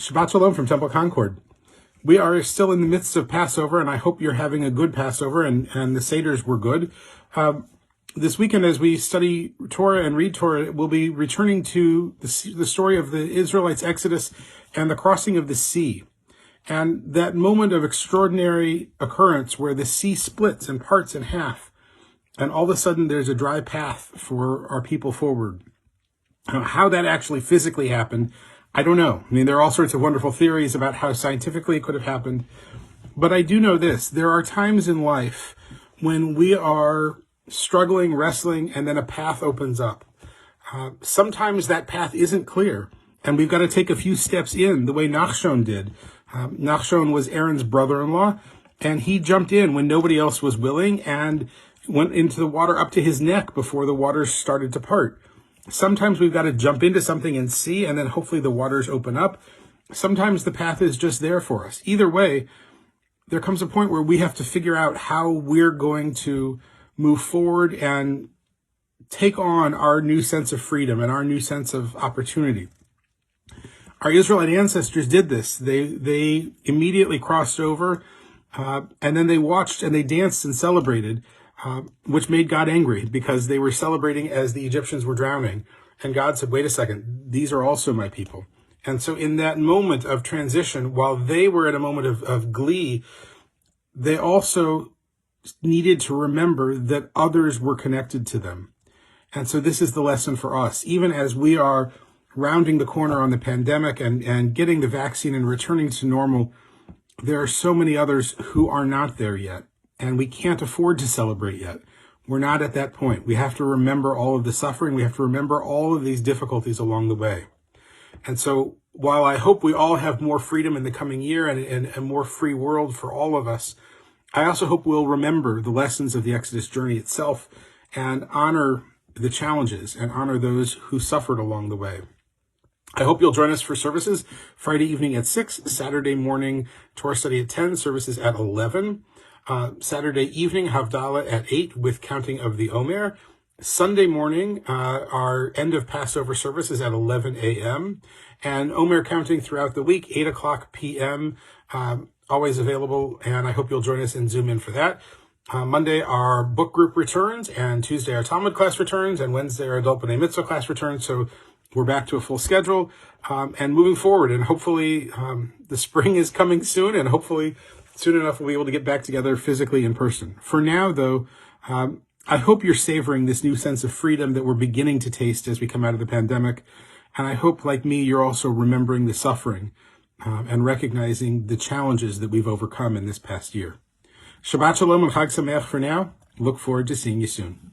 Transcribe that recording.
Shabbat Shalom from Temple Concord. We are still in the midst of Passover, and I hope you're having a good Passover, and the Seders were good. This weekend, as we study Torah and read Torah, we'll be returning to the story of the Israelites' Exodus and the crossing of the sea. And that moment of extraordinary occurrence where the sea splits and parts in half, and all of a sudden there's a dry path for our people forward. How that actually physically happened, I don't know. I mean, there are all sorts of wonderful theories about how scientifically it could have happened. But I do know this. There are times in life when we are struggling, wrestling, and then a path opens up. Sometimes that path isn't clear, and we've got to take a few steps in, the way Nachshon did. Nachshon was Aaron's brother-in-law, and he jumped in when nobody else was willing and went into the water up to his neck before the waters started to part. Sometimes we've got to jump into something and see, and then hopefully the waters open up. Sometimes the path is just there for us. Either way, there comes a point where we have to figure out how we're going to move forward and take on our new sense of freedom and our new sense of opportunity. Our Israelite ancestors did this. They immediately crossed over, and then they watched and they danced and celebrated, which made God angry because they were celebrating as the Egyptians were drowning. And God said, wait a second, these are also my people. And so in that moment of transition, while they were at a moment of glee, they also needed to remember that others were connected to them. And so this is the lesson for us. Even as we are rounding the corner on the pandemic and getting the vaccine and returning to normal, there are so many others who are not there yet. And we can't afford to celebrate yet. We're not at that point. We have to remember all of the suffering. We have to remember all of these difficulties along the way. And so while I hope we all have more freedom in the coming year and a more free world for all of us, I also hope we'll remember the lessons of the Exodus journey itself and honor the challenges and honor those who suffered along the way. I hope you'll join us for services Friday evening at 6, Saturday morning Torah study at 10, services at 11. Saturday evening, Havdalah at 8 with counting of the Omer. Sunday morning, our end of Passover service is at 11 a.m. And Omer counting throughout the week, 8 o'clock p.m., always available. And I hope you'll join us and zoom in for that. Monday, our book group returns, and Tuesday, our Talmud class returns, and Wednesday, our Adult B'nai Mitzvah class returns. So we're back to a full schedule and moving forward. And hopefully the spring is coming soon, and hopefully soon enough, we'll be able to get back together physically in person. For now, though, I hope you're savoring this new sense of freedom that we're beginning to taste as we come out of the pandemic. And I hope, like me, you're also remembering the suffering and recognizing the challenges that we've overcome in this past year. Shabbat Shalom and Chag Sameach for now. Look forward to seeing you soon.